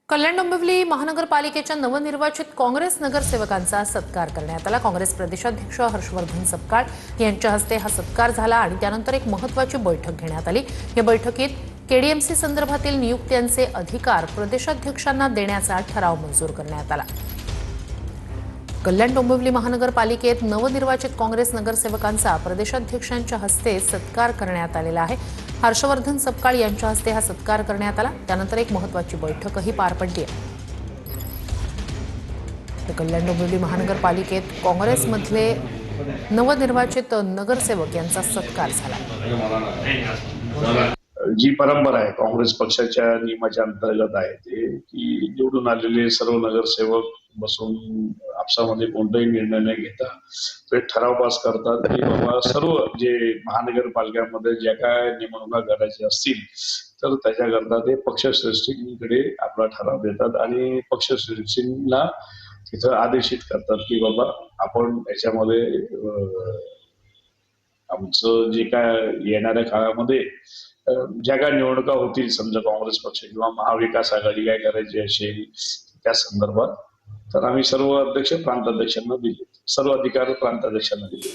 कल्याण डोंबिवली महानगरपालिकेच्या नवनिर्वाचित काँग्रेस नगरसेवकांचा सत्कार करण्यात आला। काँग्रेस प्रदेशाध्यक्ष हर्षवर्धन सपकाळ यांच्या हस्ते हा सत्कार झाला आणि त्यानंतर एक महत्त्वाची बैठक घेण्यात आली। या बैठकीत केडीएमसी संदर्भातील नियुक्त्यांचे अधिकार प्रदेशाध्यक्षांना देण्याचा ठराव मंजूर करण्यात आला। कल्याण डोंबिवली महानगरपालिकेत नवनिर्वाचित काँग्रेस नगरसेवकांचा प्रदेशाध्यक्षांच्या हस्ते सत्कार करण्यात आलेला आहे। हर्षवर्धन सपकाळ यांच्या हस्ते हा सत्कार करण्यात आला। त्यानंतर एक महत्त्वाची बैठकही पार पडली आहे। कल्याण डोंबिवली महानगरपालिकेत काँग्रेसमधले नवनिर्वाचित नगरसेवक यांचा सत्कार झाला। जी परंपरा आहे काँग्रेस पक्षाच्या नियमाच्या अंतर्गत आहे ते की निवडून आलेले सर्व नगरसेवक बसून आपसामध्ये कोणताही निर्णय न घेता ते ठराव पास करतात की बाबा सर्व जे महानगरपालिकांमध्ये ज्या काय नेमणुका करायच्या असतील तर त्याच्याकरता ते पक्षश्रेष्ठींकडे आपला ठराव देतात आणि पक्षश्रेष्ठींना तिथं आदेशित करतात की बाबा आपण याच्यामध्ये आमचं जे काय येणाऱ्या काळामध्ये ज्या काय निवडणुका होतील समजा काँग्रेस पक्ष किंवा महाविकास आघाडी काय करायची असेल त्या संदर्भात तर आम्ही सर्व अध्यक्ष प्रांताध्यक्षांना दिले, सर्व अधिकार प्रांताध्यक्षांना दिले।